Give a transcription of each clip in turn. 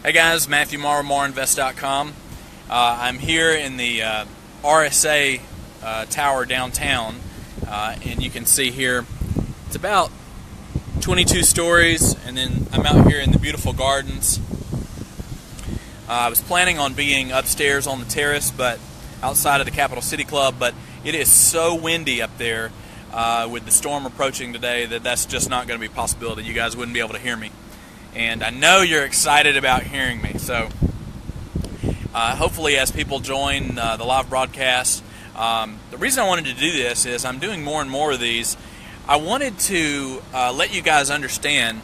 Hey guys, Matthew Morrow, MorrowInvest.com. I'm here in the RSA tower downtown, and you can see here it's about 22 stories, and then I'm out here in the beautiful gardens. I was planning on being upstairs on the terrace, but outside of the Capital City Club, but it is so windy up there with the storm approaching today that that's just not going to be a possibility. You guys wouldn't be able to hear me. And I know you're excited about hearing me, so hopefully as people join the live broadcast, the reason I wanted to do this is I'm doing more and more of these. I wanted to let you guys understand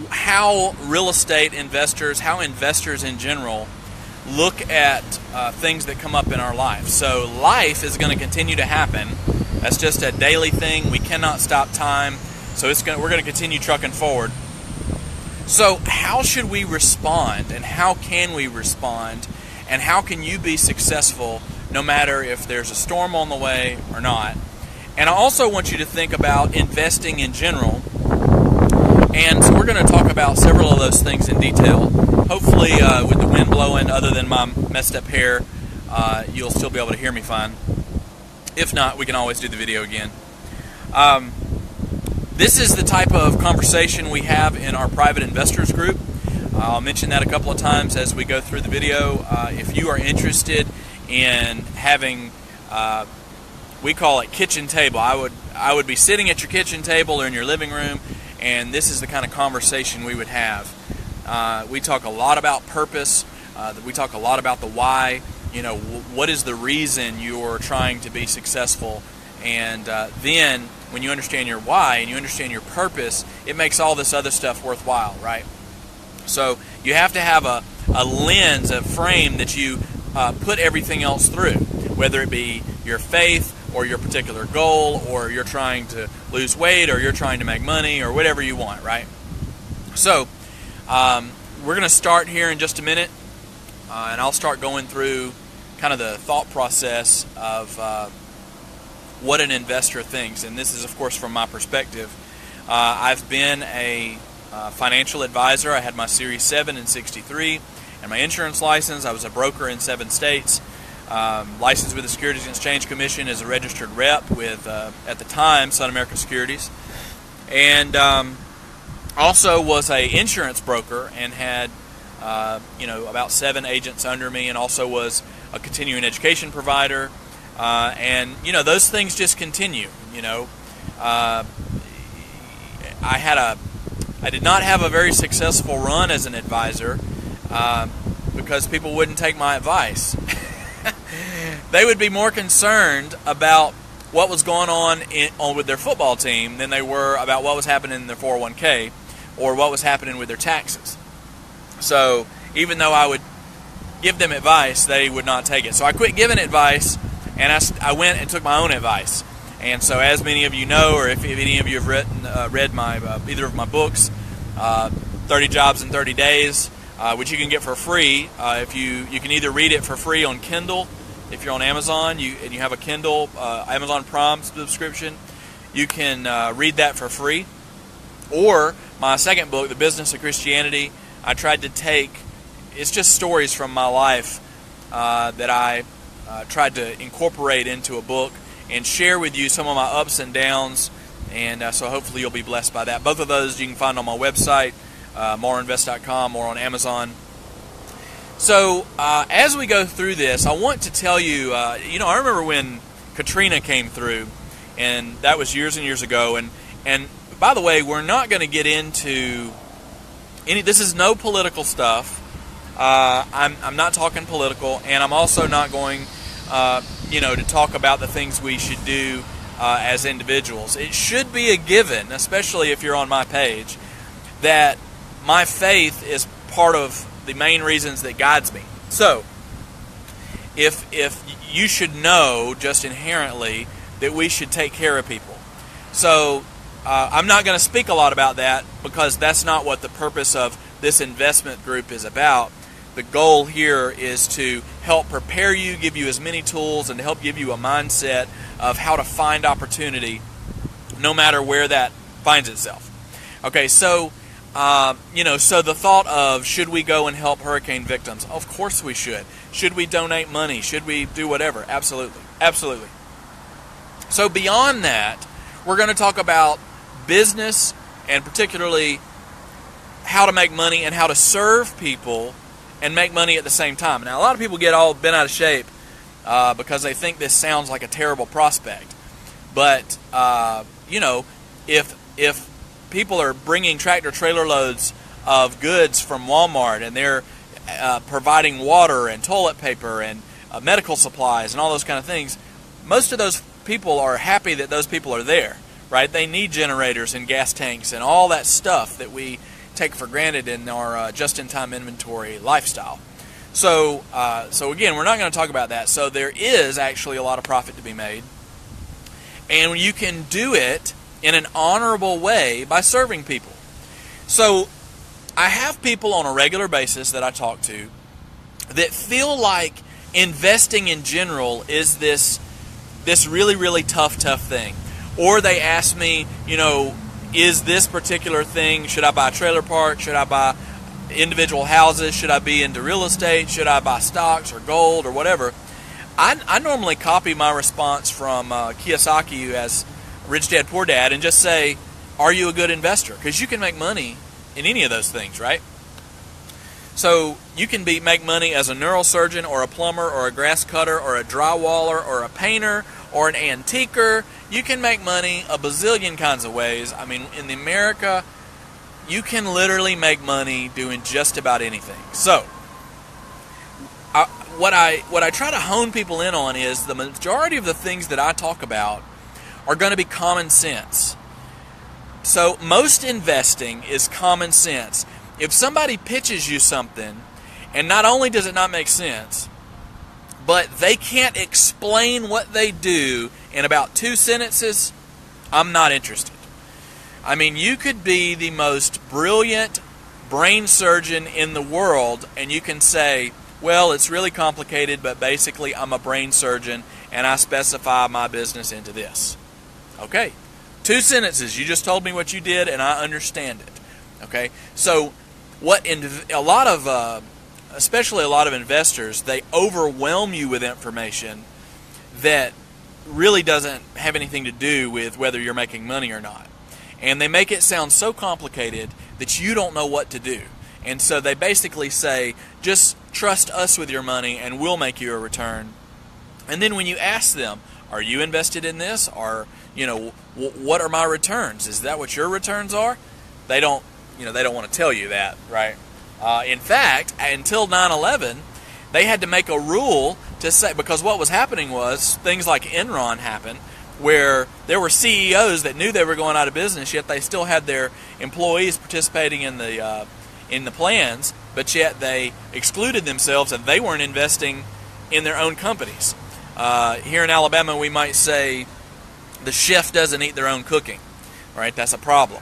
how real estate investors, how investors in general, look at things that come up in our life. So life is going to continue to happen. That's just a daily thing. We cannot stop time. So we're going to continue trucking forward. So how should we respond, and how can we respond, and how can you be successful no matter if there's a storm on the way or not? And I also want you to think about investing in general. And so we're going to talk about several of those things in detail. Hopefully with the wind blowing, other than my messed up hair, you'll still be able to hear me fine. If not, we can always do the video again. This is the type of conversation we have in our private investors group. I'll mention that a couple of times as we go through the video. If you are interested in having, we call it kitchen table. I would be sitting at your kitchen table or in your living room, and this is the kind of conversation we would have. We talk a lot about purpose. We talk a lot about the why. You know, what is the reason you're trying to be successful? And then when you understand your why and you understand your purpose, it makes all this other stuff worthwhile, right? So you have to have a lens, a frame that you put everything else through, whether it be your faith or your particular goal, or you're trying to lose weight, or you're trying to make money, or whatever you want, right? So we're going to start here in just a minute, and I'll start going through kind of the thought process of what an investor thinks. And this is, of course, from my perspective. I've been a financial advisor. I had my Series 7 in '63 and my insurance license. I was a broker in 7 states. Licensed with the Securities and Exchange Commission as a registered rep with, at the time, Sun America Securities. And also was a insurance broker and had about 7 agents under me, and also was a continuing education provider. And those things just continue. I did not have a very successful run as an advisor because people wouldn't take my advice. They would be more concerned about what was going on with their football team than they were about what was happening in their 401k or what was happening with their taxes. So even though I would give them advice, they would not take it. So I quit giving advice, and I went and took my own advice. And so, as many of you know, or if any of you have read my either of my books, 30 Jobs in 30 Days, which you can get for free. If you can either read it for free on Kindle, if you're on Amazon, and you have a Kindle Amazon Prime subscription, you can read that for free. Or my second book, The Business of Christianity, I tried to take. It's just stories from my life that I tried to incorporate into a book and share with you some of my ups and downs, and so hopefully you'll be blessed by that. Both of those you can find on my website, MorrowInvest.com, or on Amazon. So as we go through this, I want to tell you, I remember when Katrina came through, and that was years and years ago, and by the way, we're not going to get into any, this is no political stuff. I'm not talking political, and I'm also not going to talk about the things we should do as individuals. It should be a given, especially if you're on my page, that my faith is part of the main reasons that guides me. So, if you should know just inherently that we should take care of people. So, I'm not going to speak a lot about that because that's not what the purpose of this investment group is about. The goal here is to help prepare you, give you as many tools, and to help give you a mindset of how to find opportunity no matter where that finds itself. Okay, so So the thought of, should we go and help hurricane victims? Of course we should. Should we donate money? Should we do whatever? Absolutely. Absolutely. So beyond that, we're going to talk about business, and particularly how to make money and how to serve people and make money at the same time. Now, a lot of people get all bent out of shape because they think this sounds like a terrible prospect. But, if people are bringing tractor-trailer loads of goods from Walmart, and they're providing water and toilet paper and medical supplies and all those kind of things, most of those people are happy that those people are there, right? They need generators and gas tanks and all that stuff that we take for granted in our just-in-time inventory lifestyle. So again, we're not going to talk about that. So there is actually a lot of profit to be made, and you can do it in an honorable way by serving people. So I have people on a regular basis that I talk to that feel like investing in general is this really, really tough thing. Or they ask me, is this particular thing, should I buy a trailer park? Should I buy individual houses? Should I be into real estate? Should I buy stocks or gold or whatever? I normally copy my response from Kiyosaki, who has Rich Dad, Poor Dad, and just say, are you a good investor? Because you can make money in any of those things, right? So you can make money as a neurosurgeon or a plumber or a grass cutter or a drywaller or a painter or an antiquer. You can make money a bazillion kinds of ways. I mean, in America, you can literally make money doing just about anything. So what I try to hone people in on is the majority of the things that I talk about are going to be common sense. So most investing is common sense. If somebody pitches you something, and not only does it not make sense, but they can't explain what they do in about 2 sentences, I'm not interested. I mean, you could be the most brilliant brain surgeon in the world, and you can say, well, it's really complicated, but basically I'm a brain surgeon, and I specify my business into this. Okay, 2 sentences. You just told me what you did, and I understand it. Okay, so especially a lot of investors, they overwhelm you with information that really doesn't have anything to do with whether you're making money or not. And they make it sound so complicated that you don't know what to do. And so they basically say, just trust us with your money and we'll make you a return. And then when you ask them, are you invested in this? Or, what are my returns? Is that what your returns are? They don't want to tell you that, right? In fact, until 9/11, they had to make a rule to say, because what was happening was things like Enron happened, where there were CEOs that knew they were going out of business, yet they still had their employees participating in the plans, but yet they excluded themselves and they weren't investing in their own companies. Here in Alabama, we might say the chef doesn't eat their own cooking, right? That's a problem.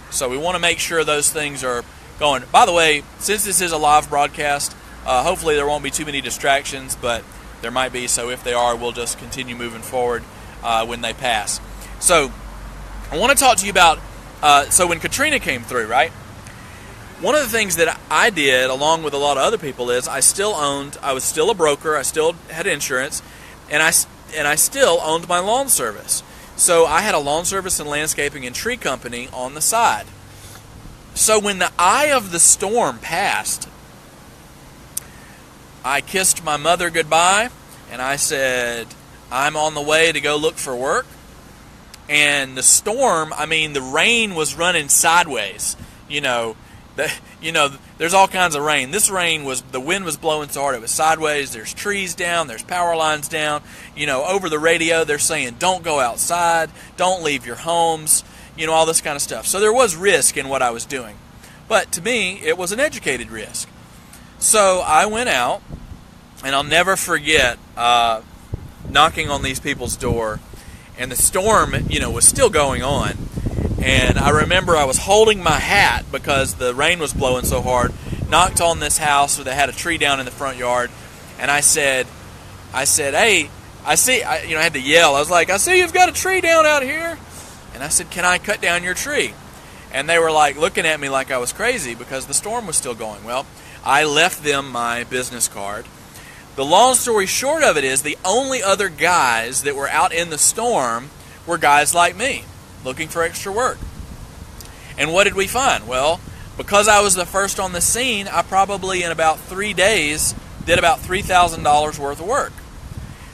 So we want to make sure those things are going. By the way, since this is a live broadcast, hopefully there won't be too many distractions, but there might be. So if they are, we'll just continue moving forward when they pass. So I want to talk to you about, so when Katrina came through, right? One of the things that I did, along with a lot of other people, is I was still a broker, I still had insurance, and I still owned my lawn service. So I had a lawn service and landscaping and tree company on the side. So when the eye of the storm passed, I kissed my mother goodbye, and I said, I'm on the way to go look for work. And the storm, the rain was running sideways. There's all kinds of rain. This rain the wind was blowing so hard it was sideways. There's trees down, there's power lines down. Over the radio they're saying, don't go outside, don't leave your homes, all this kind of stuff. So there was risk in what I was doing. But to me, it was an educated risk. So I went out, and I'll never forget knocking on these people's door, and the storm, was still going on. And I remember I was holding my hat because the rain was blowing so hard, knocked on this house where they had a tree down in the front yard, and I said, hey, I had to yell. I was like, I see you've got a tree down out here. And I said, can I cut down your tree? And they were like looking at me like I was crazy because the storm was still going. Well, I left them my business card. The long story short of it is the only other guys that were out in the storm were guys like me looking for extra work. And what did we find? Well, because I was the first on the scene, I probably in about 3 days did about $3,000 worth of work.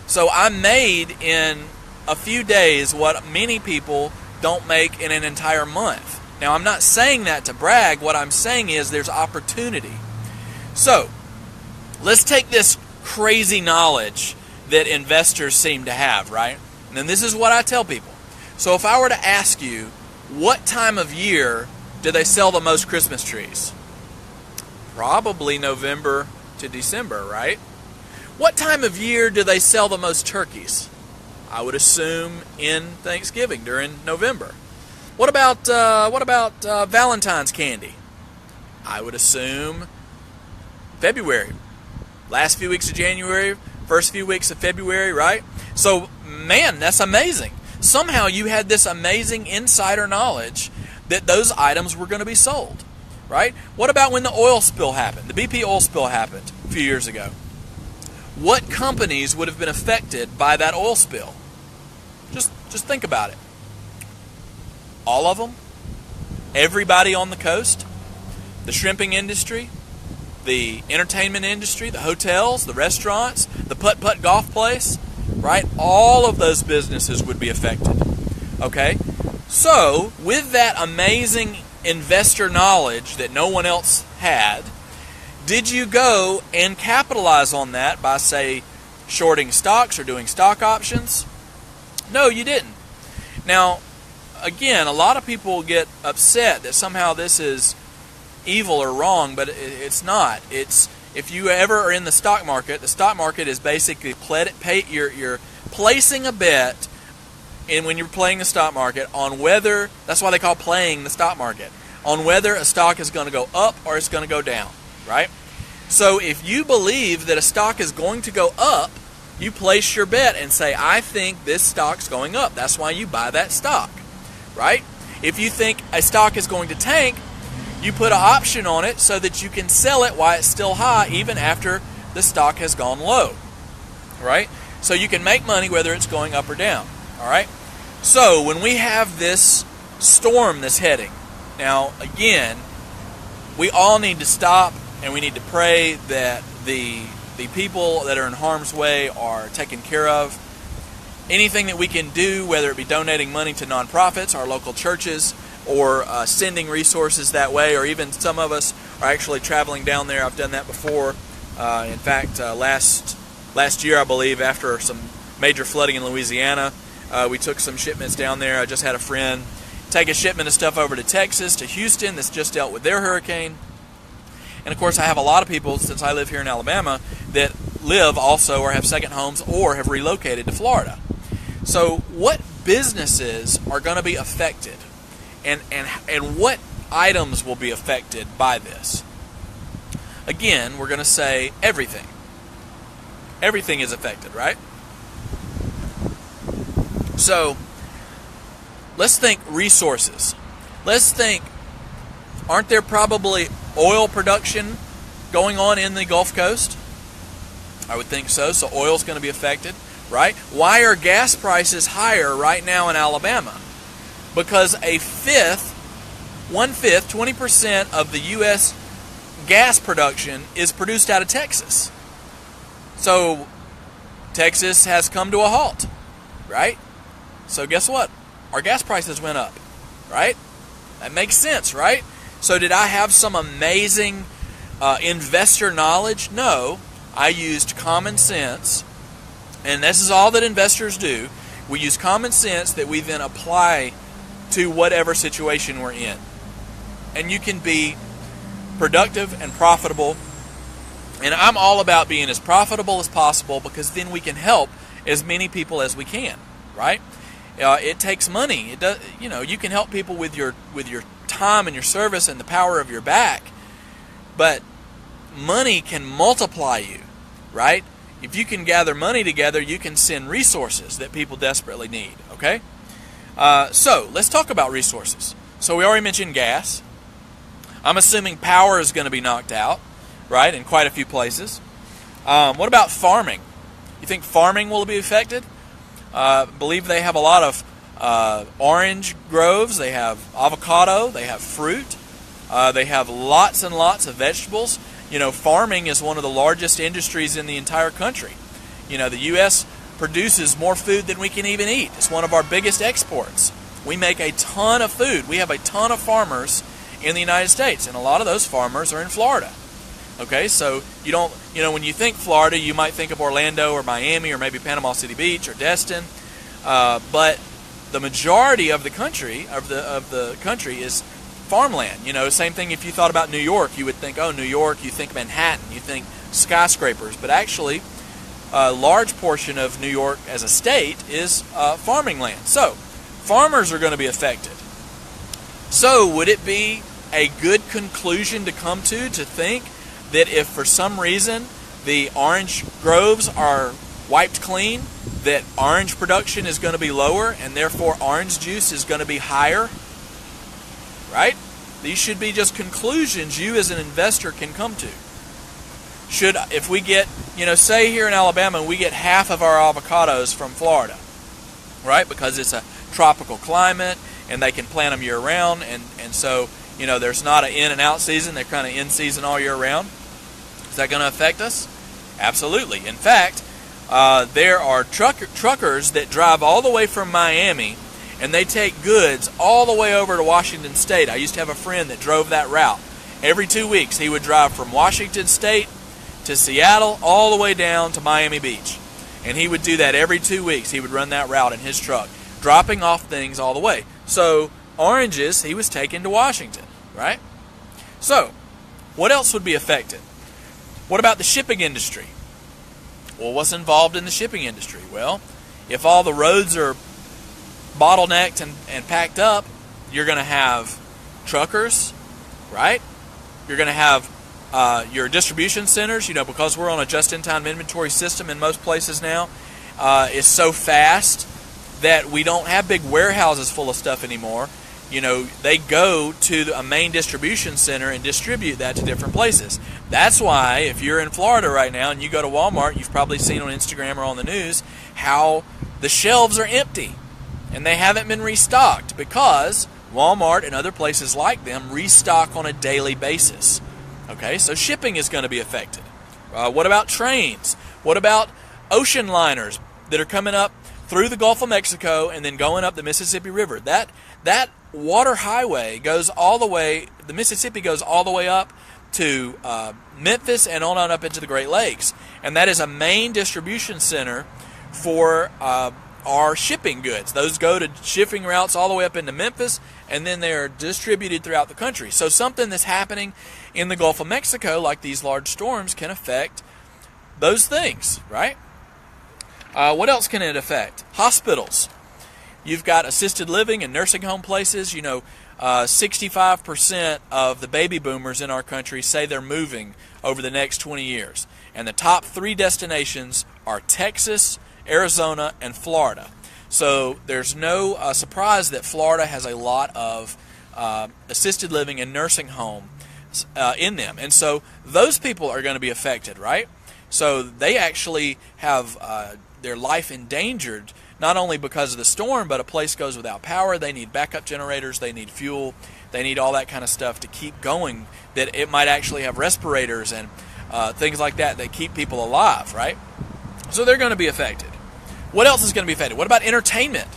So I made in a few days what many people don't make in an entire month. Now, I'm not saying that to brag. What I'm saying is there's opportunity. So, let's take this crazy knowledge that investors seem to have, right? And then this is what I tell people. So if I were to ask you, what time of year do they sell the most Christmas trees? Probably November to December, right? What time of year do they sell the most turkeys? I would assume in Thanksgiving, during November. What about Valentine's candy? I would assume February. Last few weeks of January, first few weeks of February, right? So, man, that's amazing. Somehow you had this amazing insider knowledge that those items were going to be sold, right? What about when the oil spill happened? The BP oil spill happened a few years ago. What companies would have been affected by that oil spill? Just think about it. All of them? Everybody on the coast? The shrimping industry? The entertainment industry? The hotels? The restaurants? The putt-putt golf place? Right? All of those businesses would be affected. Okay? So, with that amazing investor knowledge that no one else had, did you go and capitalize on that by, say, shorting stocks or doing stock options? No, you didn't. Now, again, a lot of people get upset that somehow this is evil or wrong, but it's not. It's if you ever are in the stock market is basically you're placing a bet in when you're playing the stock market on whether, that's why they call playing the stock market, on whether a stock is going to go up or it's going to go down, right? So if you believe that a stock is going to go up, you place your bet and say, I think this stock's going up. That's why you buy that stock, right? If you think a stock is going to tank, you put an option on it so that you can sell it while it's still high, even after the stock has gone low, right? So you can make money whether it's going up or down, all right? So when we have this storm that's heading, now again, we all need to stop and we need to pray that the people that are in harm's way are taken care of. Anything that we can do, whether it be donating money to nonprofits, our local churches, or sending resources that way, or even some of us are actually traveling down there. I've done that before. In fact, last year, I believe, after some major flooding in Louisiana, we took some shipments down there. I just had a friend take a shipment of stuff over to Texas, to Houston, that's just dealt with their hurricane. And of course, I have a lot of people, since I live here in Alabama, that live also or have second homes or have relocated to Florida. So what businesses are going to be affected? And what items will be affected by this? Again, we're going to say everything. Everything is affected, right? So, let's think resources. Let's think, aren't there probably oil production going on in the Gulf Coast? I would think so. So oil's going to be affected, right? Why are gas prices higher right now in Alabama? Because 20% of the U.S. gas production is produced out of Texas. So Texas has come to a halt, right? So guess what? Our gas prices went up, right? That makes sense, right? So did I have some amazing investor knowledge? No. I used common sense, and this is all that investors do. We use common sense that we then apply to whatever situation we're in. And you can be productive and profitable. And I'm all about being as profitable as possible, because then we can help as many people as we can, right? It takes money. It does, you can help people with your time and your service and the power of your back, but money can multiply you, right? If you can gather money together, you can send resources that people desperately need, okay? So let's talk about resources. So we already mentioned gas. I'm assuming power is going to be knocked out, right, in quite a few places. What about farming? You think farming will be affected? I believe they have a lot of orange groves. They have avocado. They have fruit. They have lots and lots of vegetables. Farming is one of the largest industries in the entire country. The U.S. produces more food than we can even eat. It's one of our biggest exports. We make a ton of food. We have a ton of farmers in the United States, and a lot of those farmers are in Florida. Okay, so you don't, when you think Florida, you might think of Orlando or Miami or maybe Panama City Beach or Destin, but the majority of the country is farmland. Same thing if you thought about New York, you would think, oh, New York, you think Manhattan, you think skyscrapers, but actually a large portion of New York as a state is farming land. So farmers are going to be affected. So would it be a good conclusion to come to think that if for some reason the orange groves are wiped clean, that orange production is going to be lower and therefore orange juice is going to be higher? Right? These should be just conclusions you as an investor can come to. If we get, say here in Alabama, we get half of our avocados from Florida, right? Because it's a tropical climate and they can plant them year round, and so there's not an in and out season. They're kind of in season all year round. Is that going to affect us? Absolutely. In fact, there are truckers that drive all the way from Miami, and they take goods all the way over to Washington State. I used to have a friend that drove that route. Every 2 weeks, he would drive from Washington State to Seattle all the way down to Miami Beach. And he would do that every 2 weeks. He would run that route in his truck, dropping off things all the way. So oranges, he was taking to Washington, right? So what else would be affected? What about the shipping industry? Well, what's involved in the shipping industry? Well, if all the roads are bottlenecked and packed up, you're going to have truckers, right? You're going to have your distribution centers, because we're on a just-in-time inventory system in most places now. It's so fast that we don't have big warehouses full of stuff anymore. They go to a main distribution center and distribute that to different places. That's why if you're in Florida right now and you go to Walmart, you've probably seen on Instagram or on the news how the shelves are empty and they haven't been restocked because Walmart and other places like them restock on a daily basis. Okay, so shipping is going to be affected. What about trains? What about ocean liners that are coming up through the Gulf of Mexico and then going up the Mississippi River? That water highway goes all the way, the Mississippi goes all the way up to Memphis and on up into the Great Lakes. And that is a main distribution center for our shipping goods. Those go to shipping routes all the way up into Memphis, and then they're distributed throughout the country. So something that's happening in the Gulf of Mexico, like these large storms, can affect those things, right? What else can it affect? Hospitals. You've got assisted living and nursing home places. 65% of the baby boomers in our country say they're moving over the next 20 years. And the top 3 destinations are Texas, Arizona, and Florida. So there's no surprise that Florida has a lot of assisted living and nursing homes in them. And so those people are going to be affected, right? So they actually have their life endangered, not only because of the storm, but a place goes without power. They need backup generators. They need fuel. They need all that kind of stuff to keep going, that it might actually have respirators and things like that keep people alive, right? So they're going to be affected. What else is going to be affected? What about entertainment?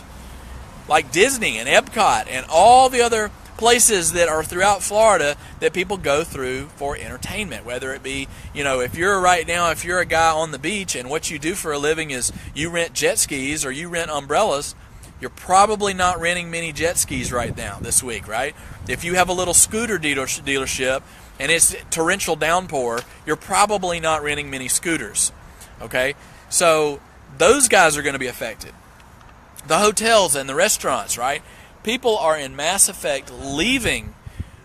Like Disney and Epcot and all the other places that are throughout Florida that people go through for entertainment, whether it be, if you're a guy on the beach and what you do for a living is you rent jet skis or you rent umbrellas, you're probably not renting many jet skis right now this week, right? If you have a little scooter dealership and it's torrential downpour, you're probably not renting many scooters, okay? So those guys are going to be affected. The hotels and the restaurants, right? People are in mass effect leaving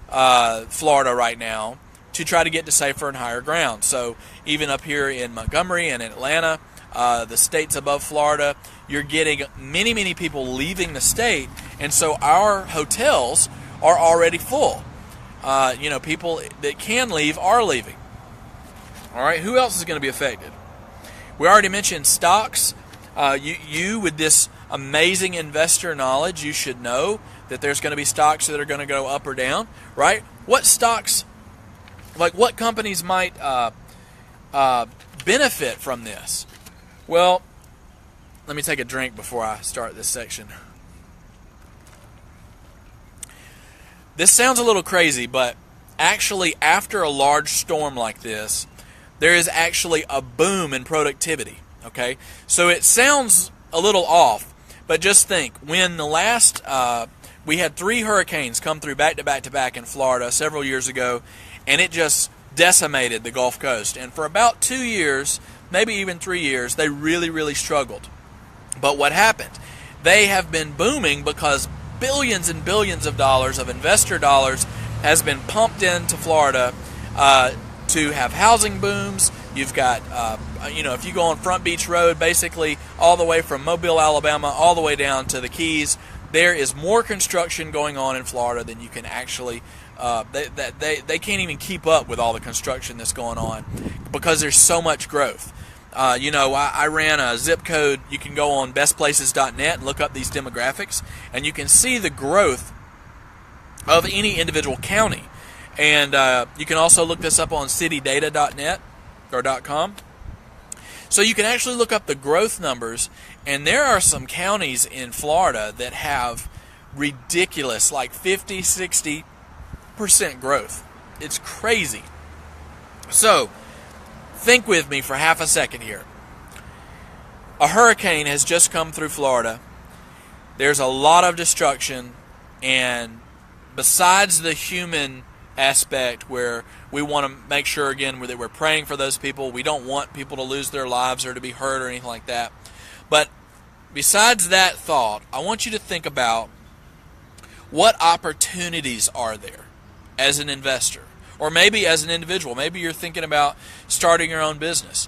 Florida right now to try to get to safer and higher ground. So even up here in Montgomery and in Atlanta, the states above Florida, you're getting many, many people leaving the state. And so our hotels are already full. People that can leave are leaving. All right, who else is going to be affected? We already mentioned stocks. You with this amazing investor knowledge, you should know that there's going to be stocks that are going to go up or down, right? What stocks, like what companies might benefit from this? Well, let me take a drink before I start this section. This sounds a little crazy, but actually after a large storm like this, there is actually a boom in productivity, okay? So it sounds a little off, but just think, when the last, we had 3 hurricanes come through back to back to back in Florida several years ago, and it just decimated the Gulf Coast. And for about 2 years, maybe even 3 years, they really, really struggled. But what happened? They have been booming because billions and billions of dollars of investor dollars has been pumped into Florida to have housing booms. You've got, if you go on Front Beach Road, basically all the way from Mobile, Alabama, all the way down to the Keys, there is more construction going on in Florida than you can actually. They can't even keep up with all the construction that's going on because there's so much growth. I ran a zip code. You can go on bestplaces.net and look up these demographics, and you can see the growth of any individual county. And you can also look this up on citydata.net or .com. So you can actually look up the growth numbers, and there are some counties in Florida that have ridiculous, like 50, 60% growth. It's crazy. So think with me for half a second here. A hurricane has just come through Florida. There's a lot of destruction, and besides the human aspect where we want to make sure, again, that we're praying for those people, we don't want people to lose their lives or to be hurt or anything like that. But besides that thought, I want you to think about what opportunities are there as an investor, or maybe as an individual. Maybe you're thinking about starting your own business.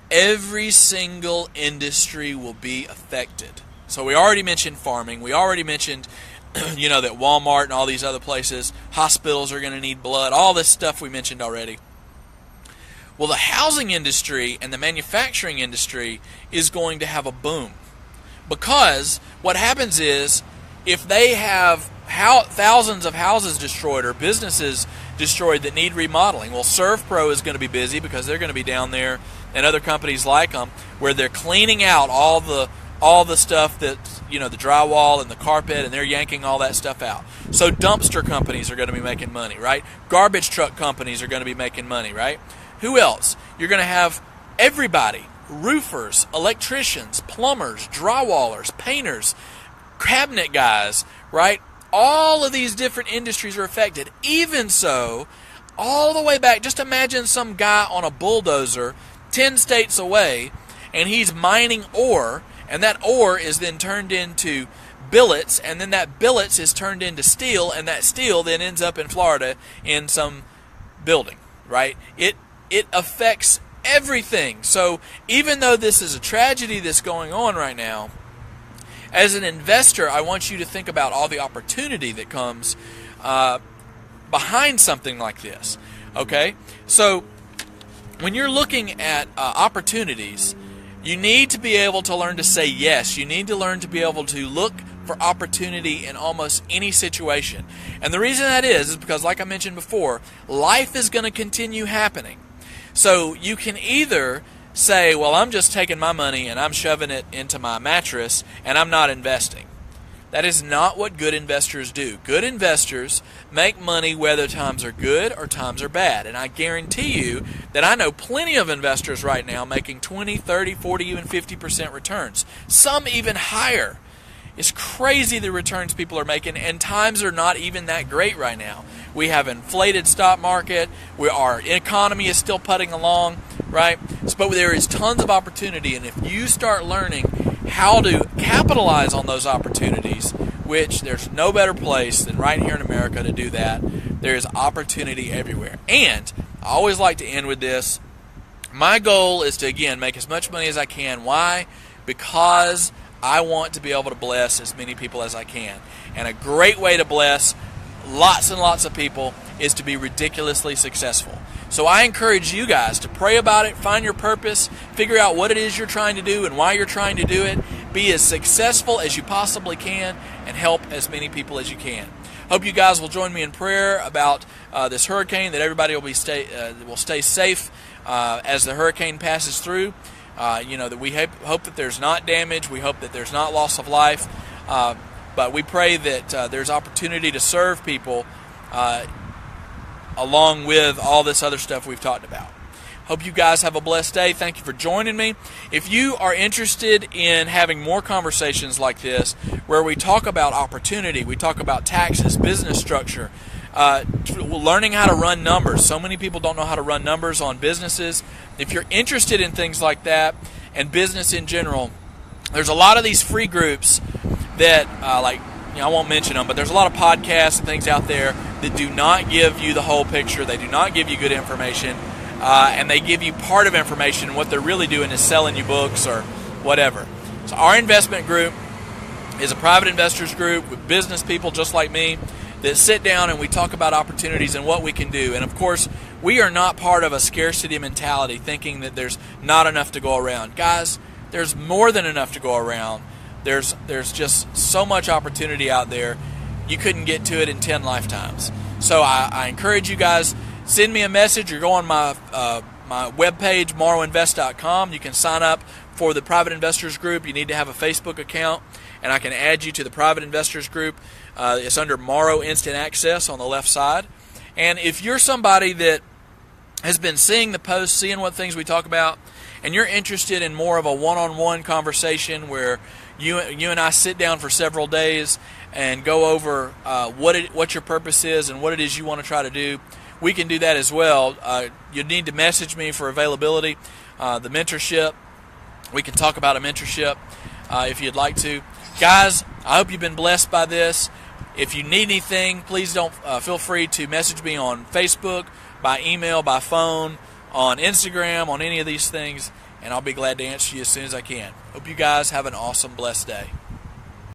Every single industry will be affected. So we already mentioned farming. We already mentioned, that Walmart and all these other places, hospitals are going to need blood, all this stuff we mentioned already. Well, the housing industry and the manufacturing industry is going to have a boom. Because what happens is, if they have thousands of houses destroyed or businesses destroyed that need remodeling, well, ServPro is going to be busy because they're going to be down there, and other companies like them, where they're cleaning out all the stuff that's, the drywall and the carpet, and they're yanking all that stuff out. So dumpster companies are going to be making money, right? Garbage truck companies are going to be making money, right? Who else? You're going to have everybody: roofers, electricians, plumbers, drywallers, painters, cabinet guys, right? All of these different industries are affected. Even so, all the way back, just imagine some guy on a bulldozer 10 states away, and he's mining ore, and that ore is then turned into billets, and then that billets is turned into steel, and that steel then ends up in Florida in some building, right? It affects everything. So even though this is a tragedy that's going on right now, as an investor, I want you to think about all the opportunity that comes behind something like this, okay? So when you're looking at opportunities, you need to be able to learn to say yes. You need to learn to be able to look for opportunity in almost any situation. And the reason that is because, like I mentioned before, life is going to continue happening. So you can either say, well, I'm just taking my money and I'm shoving it into my mattress and I'm not investing. That is not what good investors do. Good investors make money whether times are good or times are bad. And I guarantee you that I know plenty of investors right now making 20, 30, 40, even 50% returns. Some even higher. It's crazy the returns people are making, and times are not even that great right now. We have inflated stock market. Our economy is still putting along, right? But there is tons of opportunity, and if you start learning how to capitalize on those opportunities, which there's no better place than right here in America to do that, there is opportunity everywhere. And I always like to end with this. My goal is to, again, make as much money as I can. Why? Because I want to be able to bless as many people as I can. And a great way to bless lots and lots of people is to be ridiculously successful. So I encourage you guys to pray about it, find your purpose, figure out what it is you're trying to do and why you're trying to do it. Be as successful as you possibly can and help as many people as you can. Hope you guys will join me in prayer about this hurricane, that everybody will stay safe as the hurricane passes through. That we hope that there's not damage. We hope that there's not loss of life. But we pray that there's opportunity to serve people along with all this other stuff we've talked about. Hope you guys have a blessed day. Thank you for joining me. If you are interested in having more conversations like this, where we talk about opportunity, we talk about taxes, business structure, learning how to run numbers. So many people don't know how to run numbers on businesses. If you're interested in things like that and business in general, there's a lot of these free groups that, I won't mention them, but there's a lot of podcasts and things out there that do not give you the whole picture. They do not give you good information, and they give you part of information. What they're really doing is selling you books or whatever. So our investment group is a private investors group with business people just like me that sit down and we talk about opportunities and what we can do. And of course, we are not part of a scarcity mentality thinking that there's not enough to go around. Guys, there's more than enough to go around. There's just so much opportunity out there. You couldn't get to it in 10 lifetimes. So I encourage you guys, send me a message or go on my webpage, MorrowInvest.com. You can sign up for the private investors group. You need to have a Facebook account, and I can add you to the private investors group. It's under Morrow Instant Access on the left side. And if you're somebody that has been seeing the posts, seeing what things we talk about, and you're interested in more of a one-on-one conversation where you and I sit down for several days and go over what your purpose is and what it is you want to try to do, we can do that as well. You need to message me for availability. The mentorship, we can talk about a mentorship if you'd like to. Guys, I hope you've been blessed by this. If you need anything, please don't feel free to message me on Facebook, by email, by phone, on Instagram, on any of these things, and I'll be glad to answer you as soon as I can. Hope you guys have an awesome, blessed day.